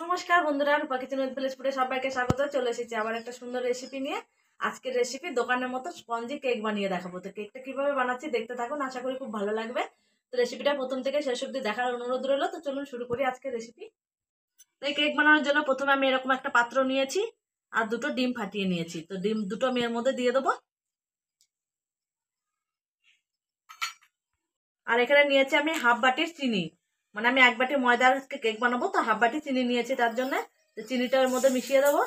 নমস্কার বন্ধুরা, রূপা kitchen with village ফুডে সবাইকে স্বাগত। চলে এসেছি আবার একটা সুন্দর রেসিপি নিয়ে। আজকের রেসিপি দোকানের মতো স্পঞ্জি কেক বানিয়ে দেখাবো। তো কেকটা কিভাবে বানাচ্ছি দেখতে থাকুন, আশা করি খুব ভালো লাগবে। তো রেসিপিটা প্রথম থেকে শেষ অবধি দেখার অনুরোধ রইলো। তো চলুন শুরু করি আজকের রেসিপি। তো এই কেক বানানোর জন্য প্রথমে আমি এরকম একটা পাত্র নিয়েছি আর দুটো ডিম ফাটিয়ে নিয়েছি। তো ডিম দুটো আমি এর মধ্যে দিয়ে দেবো। আর এখানে নিয়েছি আমি হাফ বাটির চিনি, মানে আমি এক বাটি ময়দার কেক বানাবো, তো হাফ বাটি চিনি নিয়েছি তার জন্য। তো চিনিটা এর মধ্যে মিশিয়ে দেবো।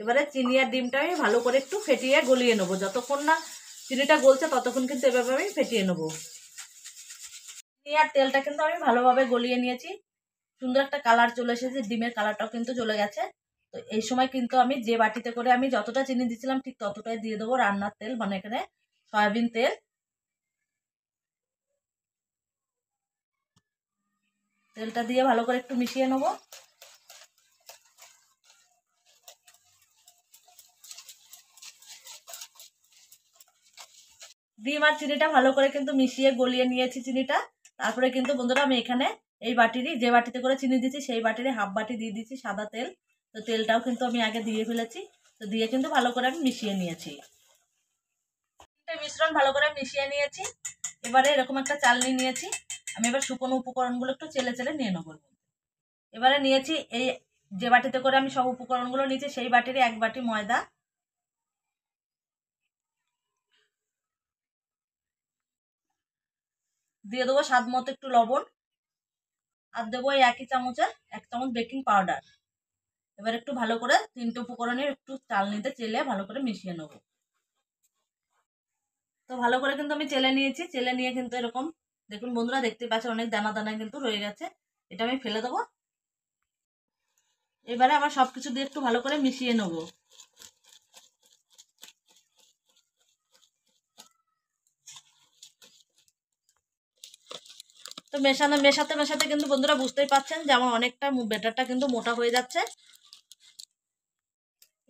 এবারে চিনি আর ডিমটা আমি ভালো করে একটু ফেটিয়ে গলিয়ে নেবো। যতক্ষণ না চিনিটা গলছে ততক্ষণ কিন্তু এভাবে আমি ফেটিয়ে নেবো। চিনি আর তেলটা কিন্তু আমি ভালোভাবে গলিয়ে নিয়েছি। সুন্দর একটা কালার চলে এসেছে, ডিমের কালারটাও কিন্তু চলে গেছে। তো এই সময় কিন্তু আমি যে বাটিতে করে আমি যতটা চিনি দিয়েছিলাম ঠিক ততটাই দিয়ে দেবো রান্নার তেল, মানে এখানে সয়াবিন তেল। তেলটা দিয়ে ভালো করে একটু মিশিয়ে নেবো। ডিম আর চিনিটা ভালো করে কিন্তু মিশিয়ে গলিয়ে নিয়েছি চিনিটা। তারপরে কিন্তু বন্ধুরা আমি এখানে এই বাটিরই, যে বাটিতে করে চিনি দিয়েছি সেই বাটিরই হাফ বাটি দিয়ে দিচ্ছি সাদা তেল। তো তেলটাও কিন্তু আমি আগে দিয়ে ফেলেছি। তো দিয়ে কিন্তু ভালো করে আমি মিশিয়ে নিয়েছি। মিশ্রণ ভালো করে মিশিয়ে নিয়েছি। এবারে এরকম একটা চালনি নিয়েছি। আমি এবার শুকনো উপকরণগুলো একটু চেলে চেলে নিয়ে নেবো। এবারে নিয়েছি এই যে বাটিতে করে আমি সব উপকরণগুলো নিয়েছি সেই বাটিরই এক বাটি ময়দা। দিয়ে দেবো স্বাদ মতো একটু লবণ। আর দেবো এই একই চামচে 1 চামচ বেকিং পাউডার। এবার একটু ভালো করে তিনটে উপকরণের একটু চালনিতে চেলে ভালো করে মিশিয়ে নেবো। তো ভালো করে কিন্তু আমি চেলে নিয়েছি। চেলে নিয়ে কিন্তু এরকম দেখুন বন্ধুরা, দেখতে পাচ্ছেন অনেক দানা দানা কিন্তু রয়ে গেছে। এটা আমি ফেলে দেবো। এবারে আবার সবকিছু দিয়ে একটু ভালো করে মিশিয়ে নেবো। তো মেশাতে মেশাতে কিন্তু বন্ধুরা বুঝতেই পাচ্ছেন যে আমার অনেকটা ব্যাটারটা কিন্তু মোটা হয়ে যাচ্ছে।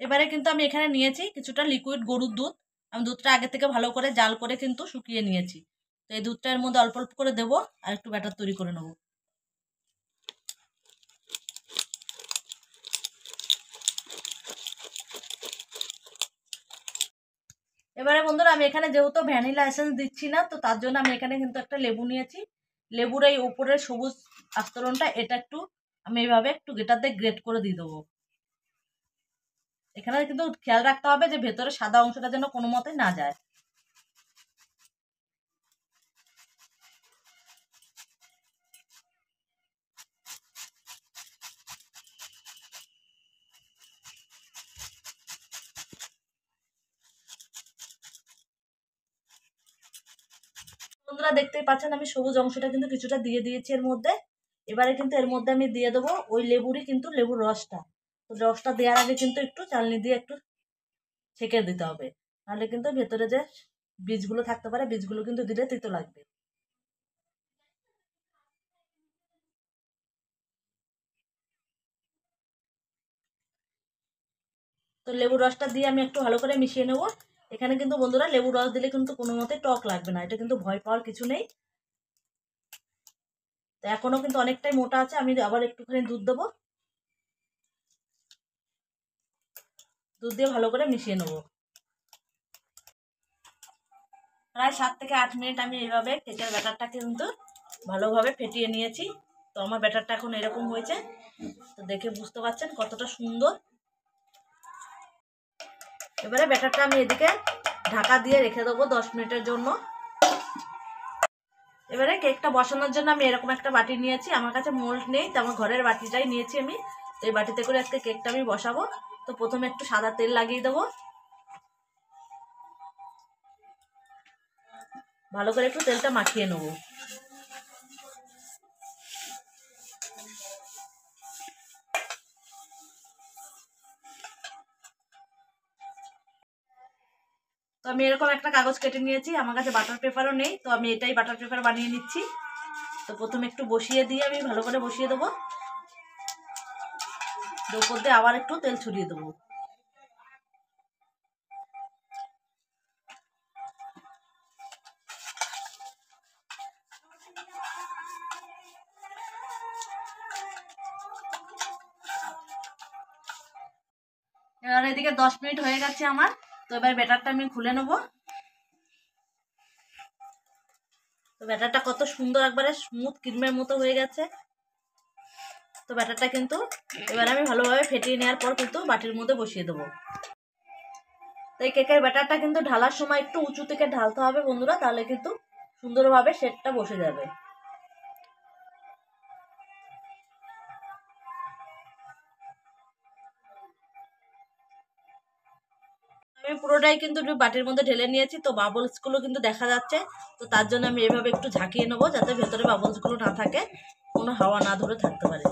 এবারে কিন্তু আমি এখানে নিয়েছি কিছুটা লিকুইড গরুর দুধ। আমি দুধটা আগে থেকে ভালো করে জাল করে কিন্তু শুকিয়ে নিয়েছি। তো এই দুধটা এর মধ্যে অল্প অল্প করে দেবো আর একটু ব্যাটার তৈরি করে নেবো। এবারে বন্ধুরা আমি এখানে যেহেতু ভ্যানিলা এসেন্স দিচ্ছি না, তো তার জন্য আমি এখানে কিন্তু একটা লেবু নিয়েছি। লেবুর এই উপরের সবুজ আস্তরণটা এটা একটু আমি এইভাবে একটু গ্রেটার দিয়ে গ্রেট করে দিয়ে দেবো। এখানে কিন্তু খেয়াল রাখতে হবে যে ভেতরে সাদা অংশটা যেন কোনো মতে না যায়। বন্ধুরা দেখতেই পাচ্ছেন আমি সবুজ অংশটা কিন্তু কিছুটা দিয়ে দিয়েছি এর মধ্যে। এবারে কিন্তু এর মধ্যে আমি দিয়ে দেবো ওই লেবুরই কিন্তু লেবুর রসটা। তো রসটা দেওয়ার আগে কিন্তু একটু চালনি দিয়ে একটু ছেঁকে দিতে হবে, নাহলে কিন্তু ভেতরে যে বীজগুলো থাকতে পারে বীজগুলো কিন্তু দিলে তিতো লাগবে। তো লেবুর রসটা দিয়ে আমি একটু ভালো করে মিশিয়ে নেবো। এখানে কিন্তু বন্ধুরা লেবুর রস দিলে কিন্তু কোনো মতে টক লাগবে না, এটা কিন্তু ভয় পাওয়ার কিছু নেই। তো এখনো কিন্তু অনেকটাই মোটা আছে, আমি আবার একটুখানি দুধ দেবো। দুধ দিয়ে ভালো করে মিশিয়ে নেবো। প্রায় 7 থেকে 8 মিনিট আমি এইভাবে কেকের ব্যাটারটা কিন্তু ভালোভাবে ফেটিয়ে নিয়েছি। তো আমার ব্যাটারটা এখন এরকম হয়েছে। তো দেখে বুঝতে পারছেন কতটা সুন্দর। এবারে ব্যাটারটা আমি এদিকে ঢাকা দিয়ে রেখে দেবো 10 মিনিটের জন্য। এবারে কেকটা বসানোর জন্য আমি এরকম একটা বাটি নিয়েছি। আমার কাছে মোল্ড নেই, তো আমার ঘরের বাটিটাই নিয়েছি আমি। তো এই বাটিতে করে আজকে কেকটা আমি বসাবো। তো প্রথমে একটু সাদা তেল লাগিয়ে দেবো। ভালো করে একটু তেলটা মাখিয়ে নেবো। তো আমি এরকম একটা কাগজ কেটে নিয়েছি। আমার কাছে বাটার পেপারও নেই, তো আমি এটাই বাটার পেপার বানিয়ে নিচ্ছি। তো প্রথমে একটু বসিয়ে দিয়ে আমি ভালো করে বসিয়ে দেবো। উপর দিয়ে আবার একটু তেল ছড়িয়ে দেবো। এবার এদিকে 10 মিনিট হয়ে গেছে আমার। তো এবার ব্যাটারটা আমি খুলে নেব। তো ব্যাটারটা কত সুন্দর একবারে স্মুথ ক্রিমের মতো হয়ে গেছে। তো ব্যাটারটা কিন্তু এবার আমি ভালোভাবে ফেটিয়ে নেওয়ার পর কিন্তু বাটির মধ্যে বসিয়ে দেবো। তো এই কেকের ব্যাটারটা কিন্তু ঢালার সময় একটু উঁচু থেকে ঢালতে হবে বন্ধুরা, তাহলে কিন্তু সুন্দরভাবে সেটটা বসে যাবে। আমি পুরোটাই কিন্তু একটু বাটির মধ্যে ঢেলে নিয়েছি। তো বাবলসগুলো কিন্তু দেখা যাচ্ছে, তো তার জন্য আমি এভাবে একটু ঝাঁকিয়ে নেবো যাতে ভেতরে বাবলসগুলো না থাকে, কোনো হাওয়া না ধরে থাকতে পারে।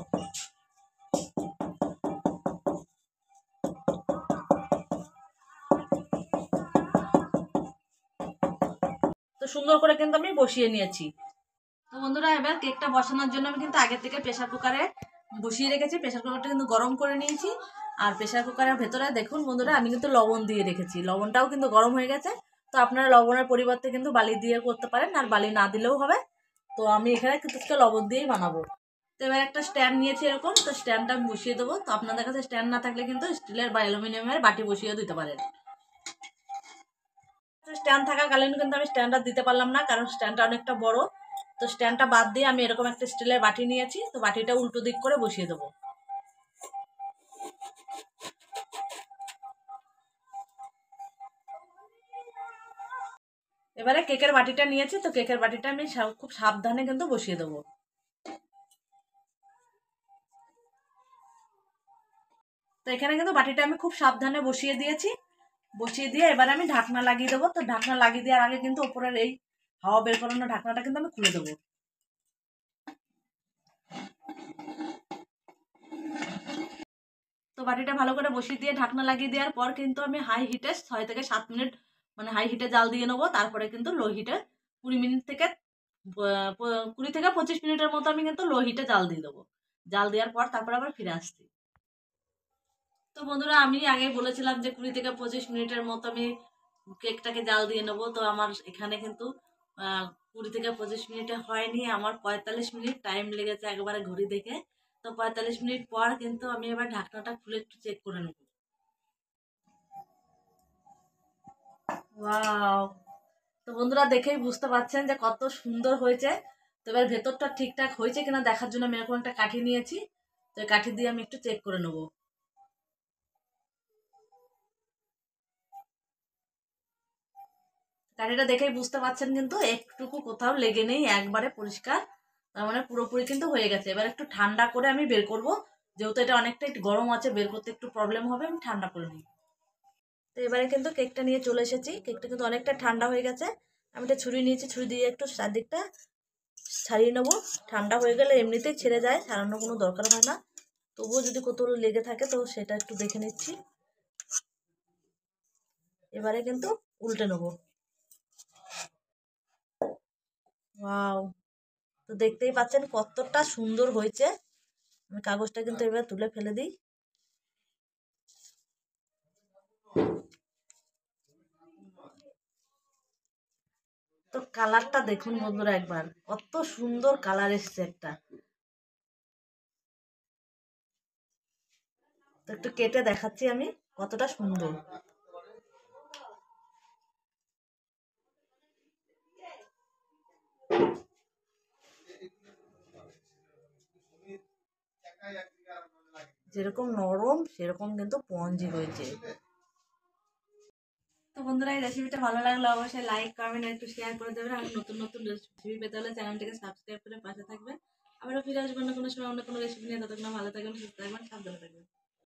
তো সুন্দর করে কিন্তু আমি বসিয়ে নিয়েছি। তো বন্ধুরা এবার কেকটা বসানোর জন্য আমি কিন্তু আগে থেকে প্রেসার কুকারে বসিয়ে রেখেছি। প্রেসার কুকারটা কিন্তু গরম করে নিয়েছি। আর প্রেসার কুকারের ভেতরে দেখুন বন্ধুরা আমি কিন্তু লবণ দিয়ে রেখেছি, লবণটাও কিন্তু গরম হয়ে গেছে। তো আপনারা লবণের পরিবর্তে কিন্তু বালি দিয়ে করতে পারেন, আর বালি না দিলেও হবে। তো আমি এখানে কিন্তু লবণ দিয়েই বানাবো। তো এবার একটা স্ট্যান্ড নিয়েছি এরকম, তো স্ট্যান্ডটা আমি বসিয়ে দেবো। তো আপনাদের কাছে স্ট্যান্ড না থাকলে কিন্তু স্টিলের বা অ্যালুমিনিয়ামের বাটি বসিয়ে দিতে পারেন। স্ট্যান্ড থাকাকালীন কিন্তু আমি স্ট্যান্ডটা দিতে পারলাম না, কারণ স্ট্যান্ডটা অনেকটা বড়। তো স্ট্যান্ডটা বাদ দিয়ে আমি এরকম একটা স্টিলের বাটি নিয়েছি। তো বাটিটা উল্টো দিক করে বসিয়ে দেবো। এবারে কেকের বাটিটা নিয়েছি। তো কেকের বাটিটা আমি খুব সাবধানে কিন্তু বসিয়ে দেবো। তো এখানে কিন্তু বাটিটা আমি খুব সাবধানে বসিয়ে দিয়েছি। বসিয়ে দিয়ে এবার আমি ঢাকনা লাগিয়ে দেবো। তো ঢাকনা লাগিয়ে দেওয়ার আগে কিন্তু উপরের এই হাওয়া বের করানো ঢাকনাটা কিন্তু আমি খুলে দেবো। তো বাটিটা ভালো করে বসিয়ে দিয়ে ঢাকনা লাগিয়ে দেওয়ার পর কিন্তু আমি হাই হিটে 6 থেকে 7 মিনিট মানে হাই হিটে জাল দিয়ে নেবো। তারপরে কিন্তু লো হিটে 20 মিনিট থেকে 20 থেকে 25 মিনিটের মতো আমি কিন্তু লো হিটে জাল দিয়ে দেবো। জাল দেওয়ার পর তারপর আবার ফিরে আসছি। তো বন্ধুরা আমি আগে বলেছিলাম যে 20 থেকে 25 মিনিটের মতো আমি কেকটাকে জাল দিয়ে নেবো। তো আমার এখানে কিন্তু 20 থেকে 25 মিনিটে হয়নি, আমার 45 মিনিট টাইম লেগেছে একবারে ঘড়ি দেখে। তো 45 মিনিট পর কিন্তু আমি এবার ঢাকনাটা খুলে একটু চেক করে নেব। ওয়াও! তো বন্ধুরা দেখেই বুঝতে পারছেন যে কত সুন্দর হয়েছে। তো এবার ভেতরটা ঠিকঠাক হয়েছে কিনা দেখার জন্য আমি এরকম একটা কাঠি নিয়েছি। তো এই কাঠি দিয়ে আমি একটু চেক করে নেবো। কাঠিটা দেখেই বুঝতে পারছেন কিন্তু একটুকু কোথাও লেগে নেই, একবারে পরিষ্কার। তার মানে পুরোপুরি কিন্তু হয়ে গেছে। এবার একটু ঠান্ডা করে আমি বের করব, যেহেতু এটা অনেকটা একটু গরম আছে, বের করতে একটু প্রবলেম হবে, আমি ঠান্ডা করে নিই। তো এবারে কিন্তু কেকটা নিয়ে চলে এসেছি। কেকটা কিন্তু অনেকটা ঠান্ডা হয়ে গেছে। আমি একটা ছুরি নিয়েছি, ছুরি দিয়ে একটু চারদিকটা ছাড়িয়ে নেবো। ঠান্ডা হয়ে গেলে এমনিতেই ছেড়ে যায়, ছাড়ানোর কোনো দরকার হয় না। তবুও যদি কোথাও লেগে থাকে তো সেটা একটু দেখে নিচ্ছি। এবারে কিন্তু উল্টে নেবো। ওয়াও! তো দেখতেই পাচ্ছেন কতটা সুন্দর হয়েছে। আমি কাগজটা কিন্তু এবার তুলে ফেলে দিই। তো কালারটা দেখুন বন্ধুরা একবার, কত সুন্দর কালার এসছে একটা। তো একটু কেটে দেখাচ্ছি আমি কতটা সুন্দর। যেরকম নরম সেরকম কিন্তু স্পঞ্জি হয়েছে। তো বন্ধুরা এই রেসিপিটা ভালো লাগলে অবশ্যই লাইক কমেন্ট একটু শেয়ার করে দেবেন। আর নতুন নতুন রেসিপি পেতে হলে চ্যানেলটিকে সাবস্ক্রাইব করে পাশে থাকবেন। আবারও ফিরে আসবেন অন্য কোনো সময় অন্য কোনো রেসিপি নিয়ে। ততক্ষণ ভালো থাকবেন, সুস্থ থাকবেন, সাবধানে থাকবেন।